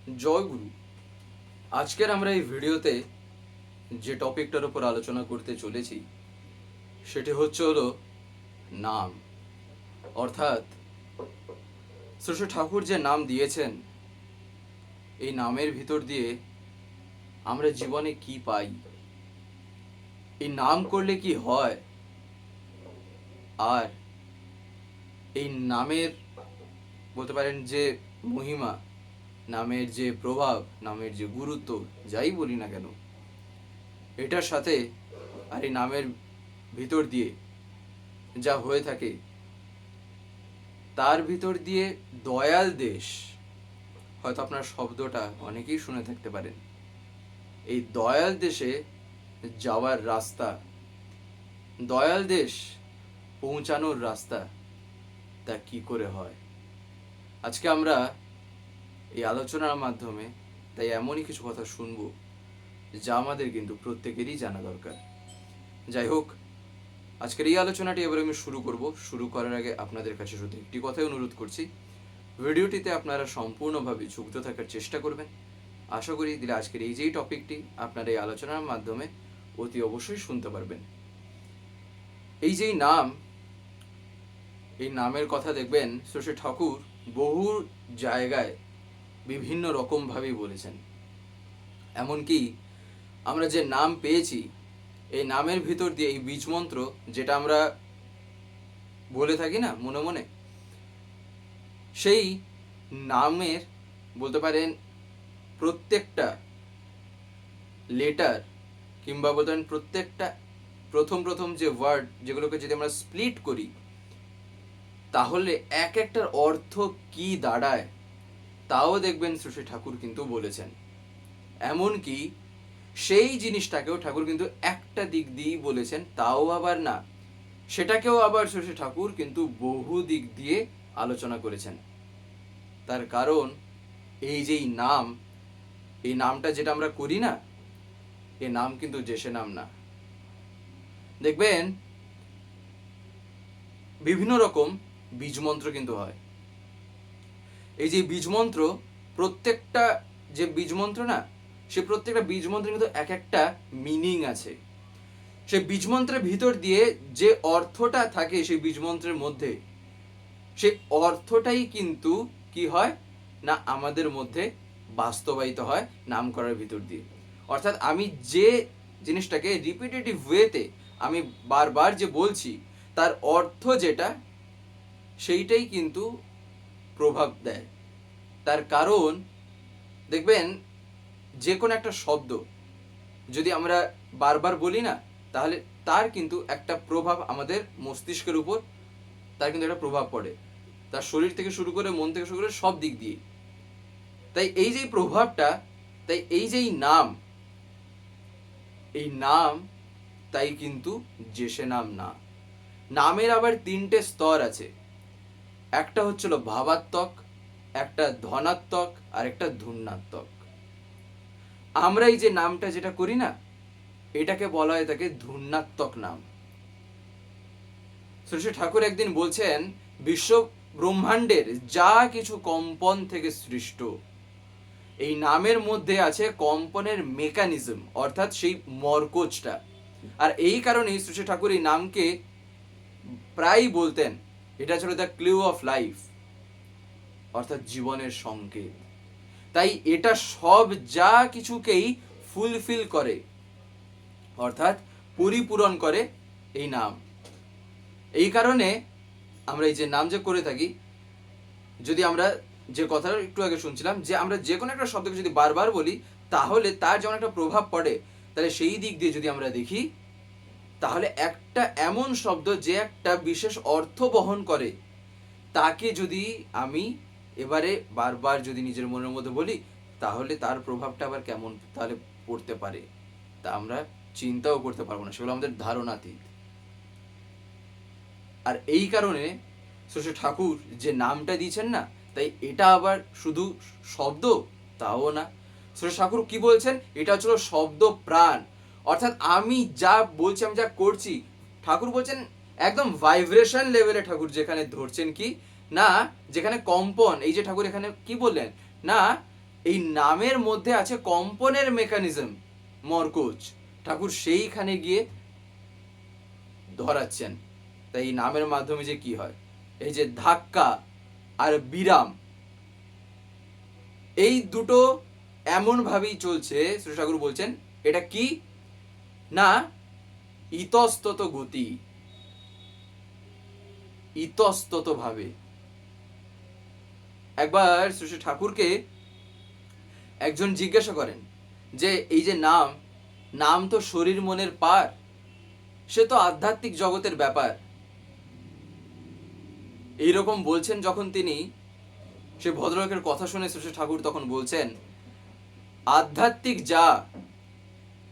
জয় গুরু। আজকের আমরা এই ভিডিওতে যে টপিকটার উপর আলোচনা করতে চলেছি সেটি হলো নাম। অর্থাৎ শ্রী ঠাকুর যে নাম দিয়েছেন, এই নামের ভিতর দিয়ে আমরা জীবনে কি পাই, এই নাম করলে কি হয়, আর এই নামের বলতে পারেন যে মহিমা, নামের যে প্রভাব, নামের যে গুরুত্ব, যাই বলি না কেন, এটার সাথে আর এই নামের ভিতর দিয়ে যা হয়ে থাকে, তার ভিতর দিয়ে দয়াল দেশ, হয়তো আপনার শব্দটা অনেকেই শুনে থাকতে পারেন। এই দয়াল দেশে যাওয়ার রাস্তা, দয়াল দেশ পৌঁছানোর রাস্তা, তা কি করে হয়, আজকে আমরা এই আলোচনার মাধ্যমে তাই এমনই কিছু কথা শুনবো যা আমাদের কিন্তু প্রত্যেকেরই জানা দরকার। যাই হোক, আজকের এই আলোচনাটি এবার আমি শুরু করার আগে আপনাদের কাছে শুধু একটি কথাই অনুরোধ করছি, ভিডিওটিতে আপনারা সম্পূর্ণভাবে যুক্ত থাকার চেষ্টা করবেন। আশা করি দিলে আজকের এই যেই টপিকটি আপনারা এই আলোচনার মাধ্যমে অতি অবশ্যই শুনতে পারবেন। এই যেই নাম, এই নামের কথা দেখবেন শ্রী ঠাকুর বহু জায়গায় বিভিন্ন রকমভাবেই বলেছেন। এমনকি আমরা যে নাম পেয়েছি, এই নামের ভিতর দিয়ে এই বীজমন্ত্র, যেটা আমরা বলে থাকি না মনে মনে, সেই নামের বলতে পারেন প্রত্যেকটা লেটার, কিংবা বলতে পারেন প্রত্যেকটা প্রথম যে ওয়ার্ড, যেগুলোকে যদি আমরা স্প্লিট করি, তাহলে এক একটার অর্থ কি দাঁড়ায় তাও দেখবেন শ্রী ঠাকুর কিন্তু বলেছেন। এমনকি সেই জিনিসটাকেও ঠাকুর কিন্তু একটা দিক দিয়েই বলেছেন, তাও আবার না, সেটাকেও আবার শ্রী ঠাকুর কিন্তু বহু দিক দিয়ে আলোচনা করেছেন। তার কারণ এই যেই নাম, এই নামটা যেটা আমরা করি না, এই নাম কিন্তু যে সে নাম না। দেখবেন বিভিন্ন রকম বীজমন্ত্র কিন্তু হয়। এই যে বীজমন্ত্র, প্রত্যেকটা যে বীজমন্ত্র না, সে প্রত্যেকটা বীজমন্ত্রে কিন্তু এক একটা মিনিং আছে। সেই বীজমন্ত্রের ভিতর দিয়ে যে অর্থটা থাকে সেই বীজমন্ত্রের মধ্যে, সেই অর্থটাই কিন্তু কি হয় না আমাদের মধ্যে বাস্তবায়িত হয় নাম করার ভিতর দিয়ে। অর্থাৎ আমি যে জিনিসটাকে রিপিটেটিভ ওয়েতে আমি বারবার যে বলছি, তার অর্থ যেটা, সেইটাই কিন্তু প্রভাব দেয়। তার কারণ দেখবেন যে কোনো একটা শব্দ যদি আমরা বারবার বলি না, তাহলে তার কিন্তু একটা প্রভাব আমাদের মস্তিষ্কের উপর, তার কিন্তু একটা প্রভাব পড়ে, তার শরীর থেকে শুরু করে, মন থেকে শুরু করে সব দিক দিয়ে। তাই এই যে প্রভাবটা, তাই এই যেই নাম, এই নাম তাই কিন্তু যে সে নাম না। নামের আবার তিনটে স্তর আছে। একটা হচ্ছিল ভাবাত্মক, একটা ধনাত্মক, আর একটা ধূর্ণাত্মক। আমরা এই যে নামটা যেটা করি না, এটাকে বলা হয় থাকে ধূর্ণাত্মক নাম। শ্রী ঠাকুর একদিন বলছেন, বিশ্ব ব্রহ্মাণ্ডের যা কিছু কম্পন থেকে সৃষ্ট, এই নামের মধ্যে আছে কম্পনের মেকানিজম, অর্থাৎ সেই মরকোচটা। আর এই কারণেই শ্রী ঠাকুর এই নামকে প্রায় বলতেন, এটা ছিল দ্য ক্লু অফ লাইফ, অর্থাৎ জীবনের সংকেত। তাই এটা সব যা কিছুকেই ফুলফিল করে, অর্থাৎ পরিপূরণ করে এই নাম। এই কারণে আমরা এই যে নাম যে করে থাকি, যদি আমরা যে কথাটা একটু আগে শুনছিলাম, যে আমরা যে কোনো একটা শব্দকে যদি বারবার বলি, তাহলে তার যেমন একটা প্রভাব পড়ে, তাহলে সেই দিক দিয়ে যদি আমরা দেখি, তাহলে একটা এমন শব্দ যে একটা বিশেষ অর্থ বহন করে, তাকে যদি আমি এবারে বারবার যদি নিজের মনের মধ্যে বলি, তাহলে তার প্রভাবটা আবার কেমন তাহলে পড়তে পারে, তা আমরা চিন্তাও করতে পারবো না, সেগুলো আমাদের ধারণাতীত। আর এই কারণে শ্রী ঠাকুর যে নামটা দিয়েছেন না, তাই এটা আবার শুধু শব্দ তাও না। শ্রী ঠাকুর কি বলছেন, এটা হচ্ছিল শব্দ প্রাণ। অর্থাৎ আমি যা বলছি, আমি যা করছি, ঠাকুর বলছেন একদম ভাইব্রেশন লেভেলে ঠাকুর যেখানে ধরছেন, কি না যেখানে কম্পন, এই যে ঠাকুর এখানে কি বললেন না, এই নামের মধ্যে আছে কম্পনের মেকানিজম, মরকোচ ঠাকুর সেইখানে গিয়ে ধরাচ্ছেন। তাই এই নামের মাধ্যমে যে কি হয়, এই যে ধাক্কা আর বিরাম, এই দুটো এমন ভাবেই চলছে। শ্রী ঠাকুর বলছেন এটা কি না, ইতস্তত গতি, ইতস্তত ভাবে। একবার শ্রী ঠাকুরকে একজন জিজ্ঞাসা করেন যে এই যে নাম, নাম তো শরীর মনের পার, সে তো আধ্যাত্মিক জগতের ব্যাপার। এইরকম বলছেন যখন তিনি, সে ভদ্রলোকের কথা শুনে শ্রী ঠাকুর তখন বলছেন, আধ্যাত্মিক যা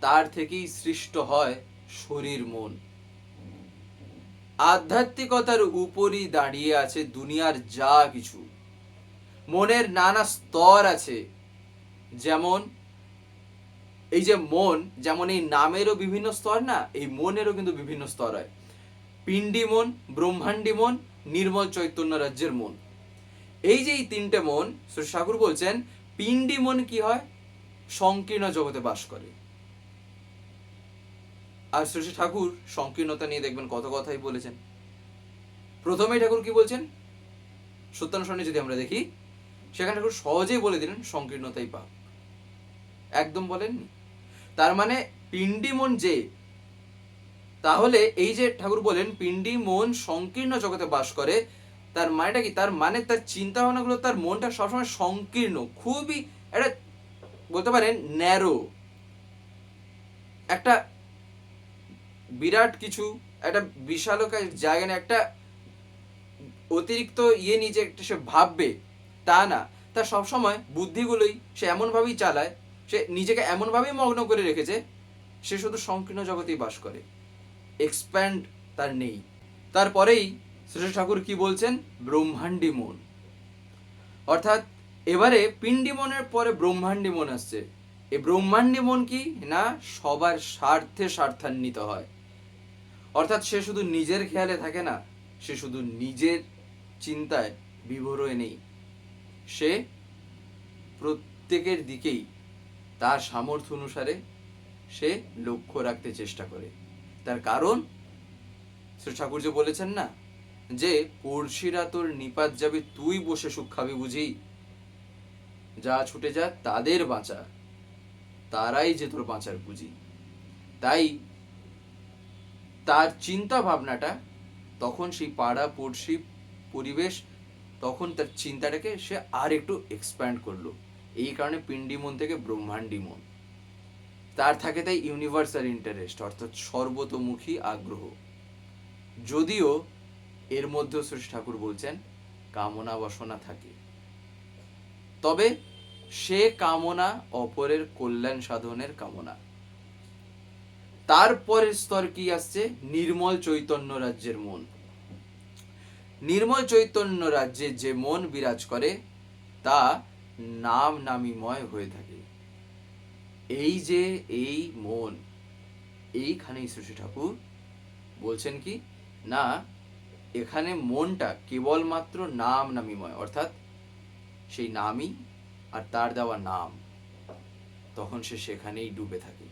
তার থেকেই সৃষ্ট হয় শরীর মন। আধ্যাত্মিকতার উপরই দাঁড়িয়ে আছে দুনিয়ার যা কিছু। মনের নানা স্তর আছে, যেমন এই যে মন, যেমন এই নামেরও বিভিন্ন স্তর না, এই মনেরও কিন্তু বিভিন্ন স্তর হয়। পিণ্ডি মন, ব্রহ্মাণ্ডী মন, নির্মল চৈতন্য রাজ্যের মন। এই যে এই তিনটে মন, শ্রী ঠাকুর বলছেন পিণ্ডি মন কি হয়, সংকীর্ণ জগতে বাস করে। আর শ্রী ঠাকুর সংকীর্ণতা নিয়ে দেখবেন কত কথাই বলেছেন। প্রথমেই ঠাকুর কি বলছেন, সত্যানুসরণে যদি আমরা দেখি, সেখানে ঠাকুর সহজেই বলে দিলেন সংকীর্ণতাই পাপ, একদম বলেননি। তার মানে পিণ্ডি মন যে, তাহলে এই যে ঠাকুর বলেন পিণ্ডি মন সংকীর্ণ জগতে বাস করে, তার মানেটা কি, তার মানে তার চিন্তা ভাবনাগুলো, তার মনটা সবসময় সংকীর্ণ, খুবই একটা বলতে পারেন ন্যারো, একটা বিরাট কিছু, একটা বিশালকায় জায়গা নিয়ে একটা অতিরিক্ত নিয়ে যে একটা সে ভাববে তা না। তার সবসময় বুদ্ধিগুলোই সে এমনভাবেই চালায়, সে নিজেকে এমনভাবেই মগ্ন করে রেখেছে, সে শুধু সংকীর্ণ জগতেই বাস করে, এক্সপ্যান্ড তার নেই। তারপরেই শ্রী ঠাকুর কি বলছেন, ব্রহ্মাণ্ডী মন। অর্থাৎ এবারে পিণ্ডি মনের পরে ব্রহ্মাণ্ডী মন আসছে। এই ব্রহ্মাণ্ডী মন কি না, সবার স্বার্থে স্বার্থান্বিত হয়। অর্থাৎ সে শুধু নিজের খেয়ালে থাকে না, সে শুধু নিজের চিন্তায় বিভোর হয়ে নেই, সে প্রত্যেকের দিকেই তার সামর্থ্য অনুসারে সে লক্ষ্য রাখতে চেষ্টা করে। তার কারণ শ্রী ঠাকুর যে বলেছেন না, যে পড়শিরা তোর নিপাত যাবে, তুই বসে সুখ খাবি বুঝি, যা ছুটে যা তাদের বাঁচা, তারাই যে তোর বাঁচার পুঁজি। তাই তার চিন্তা ভাবনাটা তখন সেই পাড়া পড়শি পরিবেশ, তখন তার চিন্তাটাকে সে আর একটু এক্সপ্যান্ড করলো। এই কারণে পিণ্ডি মন থেকে ব্রহ্মাণ্ডী মন। তার থাকে তাই ইউনিভার্সাল ইন্টারেস্ট, অর্থাৎ সর্বতোমুখী আগ্রহ। যদিও এর মধ্যেও শ্রী ঠাকুর বলছেন কামনা বাসনা থাকে, তবে সে কামনা অপরের কল্যাণ সাধনের কামনা। তারপরের স্তর কি আসছে, নির্মল চৈতন্য রাজ্যের মন। নির্মল চৈতন্য রাজ্যে যে মন বিরাজ করে তা নাম নামীময় হয়ে থাকে। এই যে এই মন, এইখানেই শ্রী ঠাকুর বলছেন কি না, এখানে মনটা কেবলমাত্র নাম নামীময়, অর্থাৎ সেই নামই আর তার দেওয়া নাম, তখন সে সেখানেই ডুবে থাকে।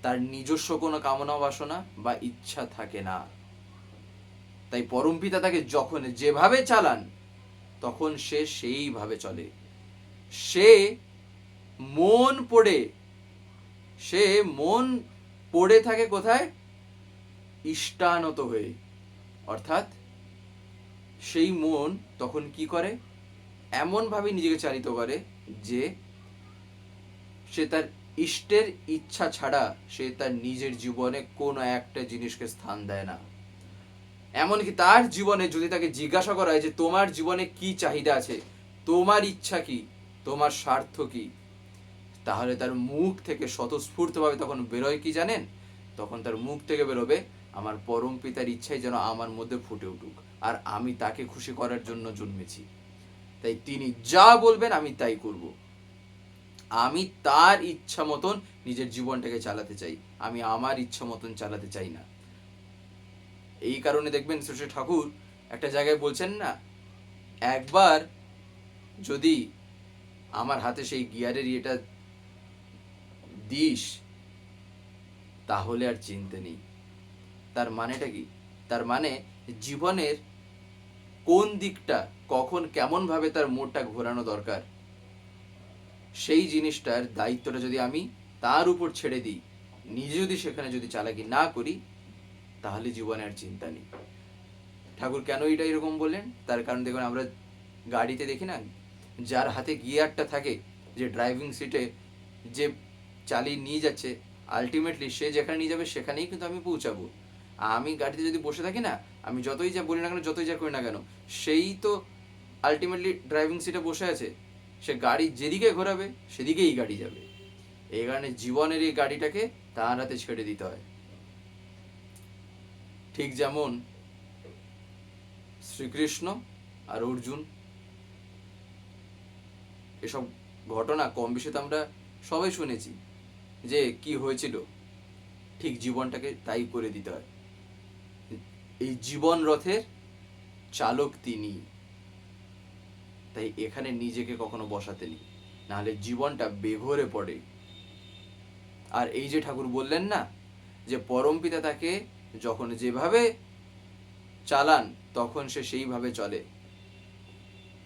তার নিজস্ব কোনো কামনা বাসনা বা ইচ্ছা থাকে না। তাই পরমপিতা তাকে যখন যেভাবে চালান, তখন সে সেইভাবে চলে। সে মন পড়ে থাকে কোথায়, ইষ্টানত হয়ে। অর্থাৎ সেই মন তখন কি করে, এমন ভাবে নিজেকে চালিত করে যে সে তার ইষ্টের ইচ্ছা ছাড়া সে তার নিজের জীবনে কোনো একটা জিনিসকে স্থান দেয় না। এমনকি তার জীবনে যদি তাকে জিজ্ঞাসা করা হয় যে তোমার জীবনে কি চাহিদা আছে, তোমার ইচ্ছা কি, তোমার স্বার্থ কি, তাহলে তার মুখ থেকে স্বতঃস্ফূর্তভাবে তখন বেরোয় কি জানেন, তখন তার মুখ থেকে বেরোবে আমার পরম পিতার ইচ্ছাই যেন আমার মধ্যে ফুটে উঠুক, আর আমি তাকে খুশি করার জন্য জন্মেছি, তাই তিনি যা বলবেন আমি তাই করব। আমি তার ইচ্ছা মতন নিজের জীবনটাকে চালাতে চাই, আমি আমার ইচ্ছা মতন চালাতে চাই না। এই কারণে দেখবেন শ্রী ঠাকুর একটা জায়গায় বলছেন না, একবার যদি আমার হাতে সেই গিয়ারের ইয়েটা দিস, তাহলে আর চিনতে নেই। তার মানেটা কি? তার মানে জীবনের কোন দিকটা কখন কেমন ভাবে তার মোড়টা ঘোরানো দরকার, সেই জিনিসটার দায়িত্বটা যদি আমি তার উপর ছেড়ে দিই, নিজে যদি সেখানে যদি চালাকি না করি, তাহলে জীবনে আর চিন্তা নেই। ঠাকুর কেন এটা এরকম বললেন? তার কারণ দেখুন, আমরা গাড়িতে দেখি না, যার হাতে গিয়ারটা থাকে, যে ড্রাইভিং সিটে যে চালিয়ে নিয়ে যাচ্ছে, আলটিমেটলি সে যেখানে নিয়ে যাবে সেখানেই কিন্তু আমি পৌঁছাবো। আমি গাড়িতে যদি বসে থাকি না, আমি যতই যা বলি না কেন, যতই যা করি না কেন, সেই তো আলটিমেটলি ড্রাইভিং সিটে বসে আছে, সে গাড়ি যেদিকে ঘোরাবে সেদিকেই গাড়ি যাবে। এই কারণে জীবনের এই গাড়িটাকে তার হাতে ছেড়ে দিতে হয়। ঠিক যেমন শ্রীকৃষ্ণ আর অর্জুন, এসব ঘটনা কম বেশি তো আমরা সবাই শুনেছি যে কি হয়েছিল। ঠিক জীবনটাকে তাই করে দিতে হয়। এই জীবন রথের চালক তিনি, তাই এখানে নিজেকে কখনো বসাতে নেই, নাহলে জীবনটা বেঘরে পড়ে। আর এই যে ঠাকুর বললেন না, যে পরমপিতা তাকে যখন যেভাবে চালান তখন সে সেইভাবে চলে।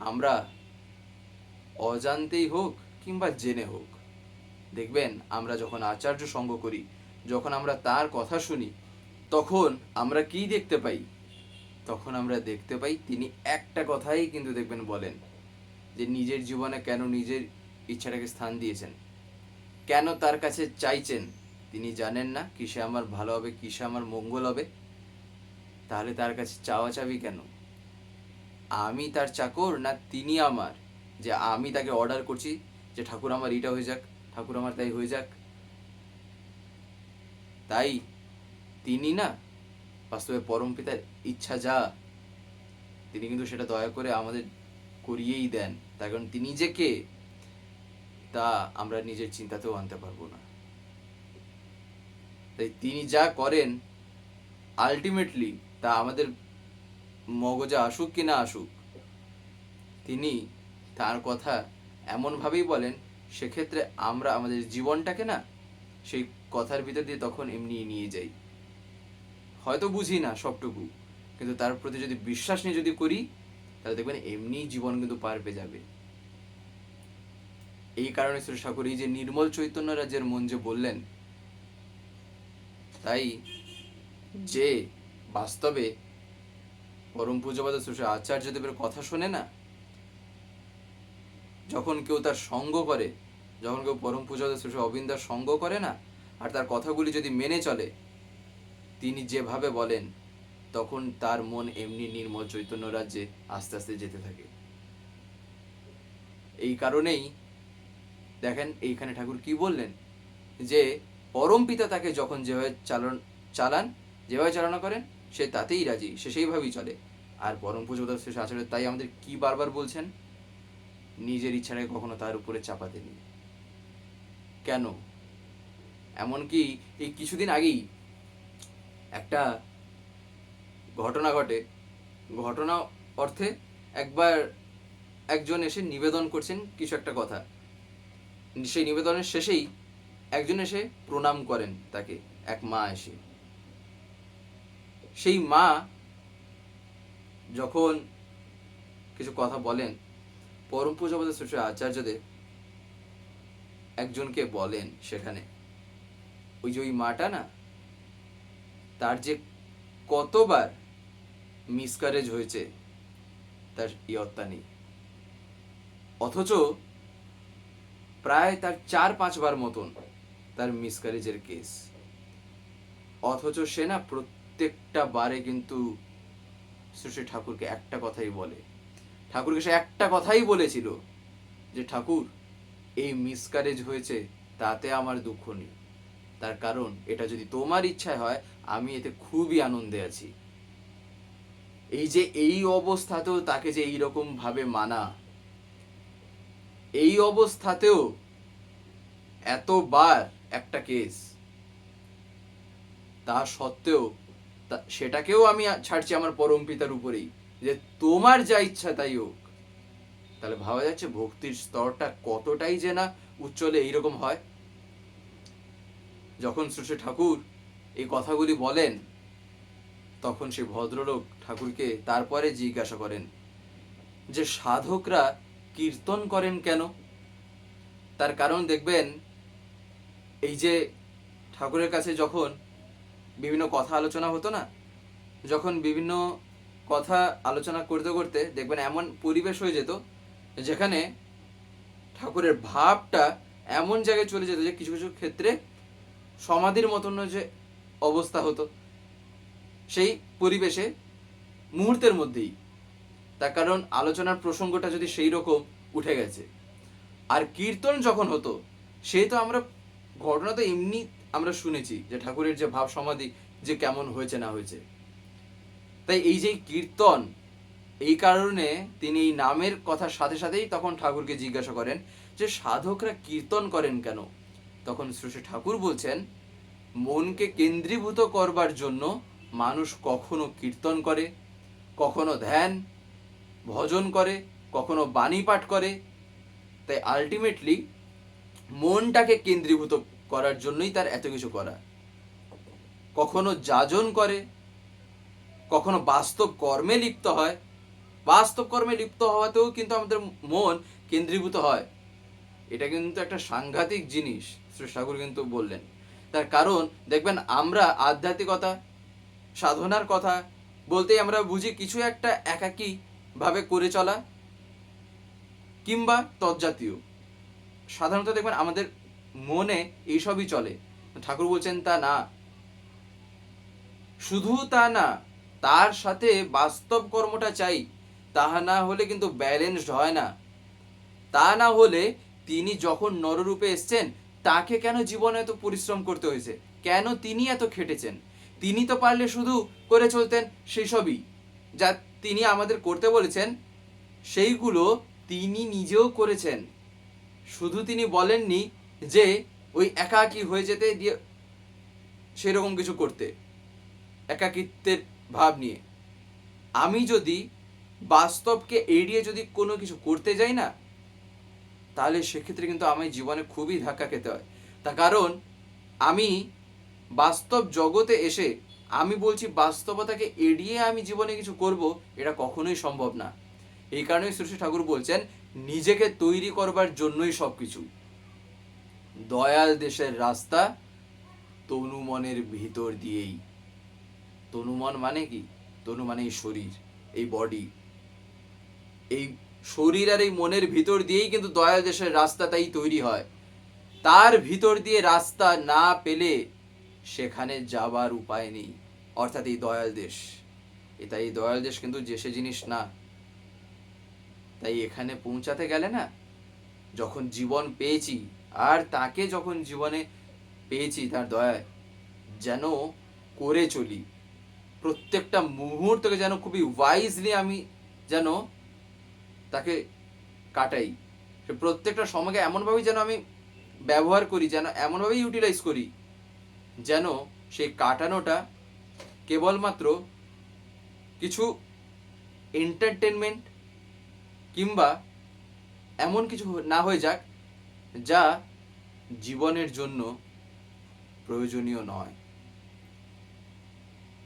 আমরা অজান্তেই হোক কিংবা জেনে হোক, দেখবেন আমরা যখন আচার্য সঙ্গ করি, যখন আমরা তার কথা শুনি, তখন আমরা কি দেখতে পাই? তখন আমরা দেখতে পাই তিনি একটা কথাই কিন্তু দেখবেন বলেন, যে নিজের জীবনে কেন নিজের ইচ্ছাটাকে স্থান দিয়েছেন, কেন তার কাছে চাইছেন। তিনি জানেন না কিসে আমার ভালো হবে, কিসে আমার মঙ্গল হবে? তাহলে তার কাছে চাওয়া চাবি কেন? আমি তার চাকর না তিনি আমার, যে আমি তাকে অর্ডার করছি যে ঠাকুর আমার এইটা হয়ে যাক, ঠাকুর আমার তাই হয়ে যাক? তাই তিনি না, বাস্তবে পরমপিতার ইচ্ছা যা, তিনি কিন্তু সেটা দয়া করে আমাদের করিয়েই দেন। তার কারণ তিনি যে কে, তা আমরা নিজের চিন্তাতেও আনতে পারবো না। তাই তিনি যা করেন আলটিমেটলি তা আমাদের মগজে আসুক কি না আসুক, তিনি তার কথা এমনভাবেই বলেন, সেক্ষেত্রে আমরা আমাদের জীবনটাকে না সেই কথার ভিতর দিয়ে তখন এমনি নিয়ে যাই। হয়তো বুঝি না সবটুকু, কিন্তু তার প্রতি যদি বিশ্বাস নিয়ে যদি করি, তাহলে দেখবেন এমনি জীবন কিন্তু পার পেয়ে যাবে। এই কারণে শ্রী ঠাকুর এই যে নির্মল চৈতন্য রাজ্যের মন যে বললেন, তাই যে বাস্তবে পরম পূজ্যপাদ শ্রী আচার্যদেবের কথা শোনে না, যখন কেউ তার সঙ্গ করে, যখন কেউ পরম পূজ্যপাদ শ্রী অবিন্দার সঙ্গ করে না, আর তার কথাগুলি যদি মেনে চলে তিনি যেভাবে বলেন, তখন তার মন এমনি নির্মল চৈতন্য রাজ্যে আস্তে আস্তে যেতে থাকে। এই কারণেই দেখেন এইখানে ঠাকুর কি বললেন, যে পরম পিতা তাকে যখন যেভাবে চালান, যেভাবে চালনা করেন, সে তাতেই রাজি, সে সেইভাবেই চলে। আর পরম পূজ্যপাদ শ্রী আচার্য তাই আমাদের কি বারবার বলছেন, নিজের ইচ্ছাটাকে কখনো তার উপরে চাপাতে নেই। কেন? এমনকি এই কিছুদিন আগেই একটা ঘটনা ঘটে, ঘটনা অর্থে একবার একজন এসে নিবেদন করছেন কিছু একটা কথা, সেই নিবেদনের শেষেই একজন এসে প্রণাম করেন তাকে, এক মা এসে। সেই মা যখন কিছু কথা বলেন, পরম পূজ্যপাদ শ্রী আচার্যদেব একজনকে বলেন সেখানে, ওই যে ওই মাটা না, তার যে কতবার মিসক্যারেজ হয়েছে তার ইয়ত্তা নেই, অথচ প্রায় তার 4-5 বার মতন তার মিসক্যারেজের কেস, অথচ সে না প্রত্যেকটা বারে কিন্তু শ্রী ঠাকুরকে একটা কথাই বলে, ঠাকুরকে সে একটা কথাই বলেছিল, যে ঠাকুর এই মিসক্যারেজ হয়েছে তাতে আমার দুঃখ নেই, তার কারণ এটা যদি তোমার ইচ্ছায় হয় আমি এতে খুবই আনন্দে আছি। এই যে এই অবস্থাতেও তাকে যে এইরকম ভাবে মানা, এই অবস্থাতেও এতবার একটা কেস, তা সত্ত্বেও সেটাকেও আমি ছাড়ছি আমার পরম পিতার উপরেই, যে তোমার যা ইচ্ছা তাই হোক, তাহলে ভাবা যাচ্ছে ভক্তির স্তরটা কতটাই যে না উচ্চলে এইরকম হয়। যখন শ্রী ঠাকুর এই কথাগুলি বলেন, তখন সেই ভদ্রলোক ঠাকুরকে তারপরে জিজ্ঞাসা করেন যে সাধকরা কীর্তন করেন কেন। তার কারণ দেখবেন, এই যে ঠাকুরের কাছে যখন বিভিন্ন কথা আলোচনা হতো না, যখন বিভিন্ন কথা আলোচনা করতে করতে দেখবেন এমন পরিবেশ হয়ে যেত যেখানে ঠাকুরের ভাবটা এমন জায়গায় চলে যেত যে কিছু কিছু ক্ষেত্রে সমাধির মতন যে অবস্থা হতো সেই পরিবেশে মুহূর্তের মধ্যেই। তার কারণ আলোচনার প্রসঙ্গটা যদি সেই রকম উঠে গেছে। আর কীর্তন যখন হতো, সেই তো আমরা ঘটনা তো এমনি আমরা শুনেছি যে ঠাকুরের যে ভাব সমাধি যে কেমন হয়েছে না হয়েছে। তাই এই যে কীর্তন, এই কারণে তিনি এই নামের কথার সাথে সাথেই তখন ঠাকুরকে জিজ্ঞাসা করেন যে সাধকরা কীর্তন করেন কেন। তখন শ্রী ঠাকুর বলছেন, মনকে কেন্দ্রীভূত করবার জন্য মানুষ কখনো কীর্তন করে, কখনো ধ্যান ভজন করে, কখনো বাণী পাঠ করে। তাই আলটিমেটলি মনটাকে কেন্দ্রীভূত করার জন্যই তার এত কিছু করা। কখনো যাজন করে, কখনো বাস্তব কর্মে লিপ্ত হয়। বাস্তব কর্মে লিপ্ত হওয়াতেও কিন্তু আমাদের মন কেন্দ্রীভূত হয়। এটা কিন্তু একটা সাংঘাতিক জিনিস শ্রী ঠাকুর কিন্তু বললেন। তার কারণ দেখবেন, আমরা আধ্যাত্মিকতা সাধনার কথা বলতেই আমরা বুঝি কিছু একটা একাকী ভাবে করে চলা কিংবা তজ্জাতীয়। সাধারণত দেখবেন আমাদের মনে এইসবই চলে। ঠাকুর বলছেন তা না, শুধু তা না, তার সাথে বাস্তব কর্মটা চাই। তাহা না হলে কিন্তু ব্যালেন্সড হয় না। তা না হলে তিনি যখন নররূপে এসছেন, তাকে কেন জীবনে এত পরিশ্রম করতে হয়েছে, কেন তিনি এত খেটেছেন? তিনি তো পারলে শুধু করে চলতেন সেই সবই যা তিনি আমাদের করতে বলেছেন, সেইগুলো তিনি নিজেও করেছেন। শুধু তিনি বলেননি যে ওই একাকী হয়ে যেতে দিয়ে সেরকম কিছু করতে, একাকিত্বের ভাব নিয়ে। আমি যদি বাস্তবকে এড়িয়ে যদি কোনো কিছু করতে যাই না, তাহলে সেক্ষেত্রে কিন্তু আমি জীবনে খুবই ধাক্কা খেতে হয়। তার কারণ আমি বাস্তব জগতে এসে আমি বলছি বাস্তবতাকে এড়িয়ে আমি জীবনে কিছু করব, এটা কখনোই সম্ভব না। এই কারণেই শ্রী ঠাকুর বলছেন, নিজেকে তৈরি করবার জন্যই সবকিছু। দয়াল দেশের রাস্তা তনু মনের ভিতর দিয়েই। তনু মন মানে কি? তনু মানে এই শরীর, এই বডি। এই শরীর আর এই মনের ভিতর দিয়েই কিন্তু দয়াল দেশের রাস্তা তাই তৈরি হয়। তার ভিতর দিয়ে রাস্তা না পেলে সেখানে যাবার উপায় নেই, অর্থাৎ এই দয়াল দেশ। এটা এই দয়াল দেশ কিন্তু যে সে জিনিস না। তাই এখানে পৌঁছাতে গেলে না, যখন জীবন পেয়েছি আর তাকে যখন জীবনে পেয়েছি তার দয়ায়, যেন করে চলি প্রত্যেকটা মুহূর্তকে, যেন খুবই ওয়াইজলি আমি যেন তাকে কাটাই। প্রত্যেকটা সময়কে এমনভাবেই যেন আমি ব্যবহার করি, যেন এমনভাবেই ইউটিলাইজ করি যেন সেই কাটানোটা কেবলমাত্র কিছু এন্টারটেনমেন্ট কিংবা এমন কিছু না হয়ে যাক যা জীবনের জন্য প্রয়োজনীয় নয়।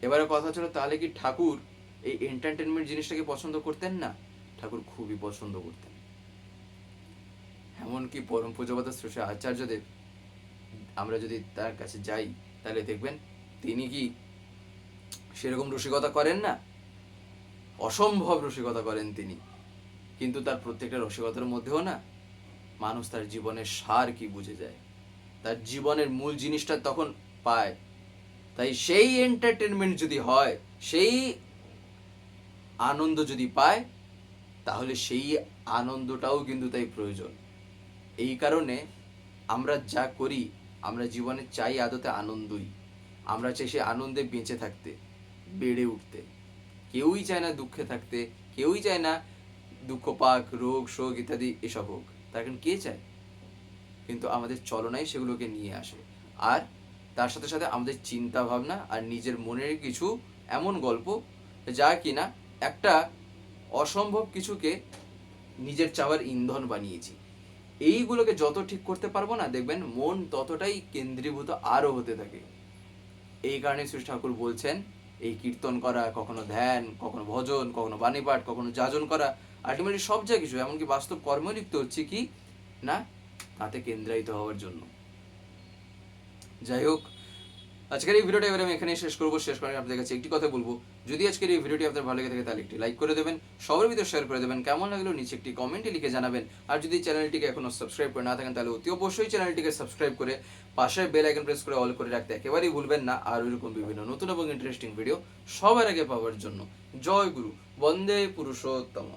এবারে কথা ছিল, তাহলে কি ঠাকুর এই এন্টারটেনমেন্ট জিনিসটাকে পছন্দ করতেন না? ঠাকুর খুবই পছন্দ করতেন। এমনকি পরম পূজ্যপাদ শ্রী আচার্যদেব, আমরা যদি তার কাছে যাই তাহলে দেখবেন তিনি কি সেরকম রসিকতা করেন না? অসম্ভব রসিকতা করেন তিনি। কিন্তু তার প্রত্যেকটা রসিকতার মধ্যেও না মানুষ তার জীবনের সার কি বুঝে যায়, তার জীবনের মূল জিনিসটা তখন পায়। তাই সেই এন্টারটেনমেন্ট যদি হয়, সেই আনন্দ যদি পায়, তাহলে সেই আনন্দটাও কিন্তু তাই প্রয়োজন। এই কারণে আমরা যা করি, আমরা জীবনে চাই আদতে আনন্দই। আমরা চাই সে আনন্দে বেঁচে থাকতে, বেড়ে উঠতে। কেউই চায় না দুঃখে থাকতে, কেউই চায় না দুঃখ পাক, রোগ শোক ইত্যাদি এসব হোক। তার কারণ কে চায়? কিন্তু আমাদের চলনাই সেগুলোকে নিয়ে আসে। আর তার সাথে সাথে আমাদের চিন্তা ভাবনা আর নিজের মনের কিছু এমন গল্প যা কিনা একটা অসম্ভব কিছুকে নিজের চাওয়ার ইন্ধন বানিয়েছি। এইগুলোকে যত ঠিক করতে পারবো না, দেখবেন মন ততটাই কেন্দ্রীভূত আরও হতে থাকে। এই কারণে শ্রী ঠাকুর বলছেন এই কীর্তন করা, কখনো ধ্যান, কখনো ভজন, কখনো বাণী পাঠ, কখনো যাজন করা, আলটিমেটলি সব যা কিছু এমনকি বাস্তব কর্ম লিপ্ত হচ্ছে কি না, তাতে কেন্দ্রায়িত হওয়ার জন্য। যাই হোক, আজকের এই ভিডিওটা এবার আমি এখানেই শেষ করবো। শেষ করার আগে আপনাদের কাছে একটি কথা বলবো, যদি আজকের এই ভিডিওটি আপনার ভালো লেগে থাকে তাহলে একটি লাইক করে দেবেন, সবার ভিতরে শেয়ার করে দেবেন, কেমন লাগলো নিচে একটি কমেন্টে লিখে জানাবেন। আর যদি চ্যানেলটিকে এখনো সাবস্ক্রাইব করে না থাকেন তাহলে অতি অবশ্যই চ্যানেলটিকে সাবস্ক্রাইব করে পাশে বেল আইকন প্রেস করে অল করে রাখতে একেবারেই ভুলবেন না। আর এরকম বিভিন্ন নতুন এবং ইন্টারেস্টিং ভিডিও সবার আগে পাওয়ার জন্য। জয় গুরু, বন্দে পুরুষোত্তম।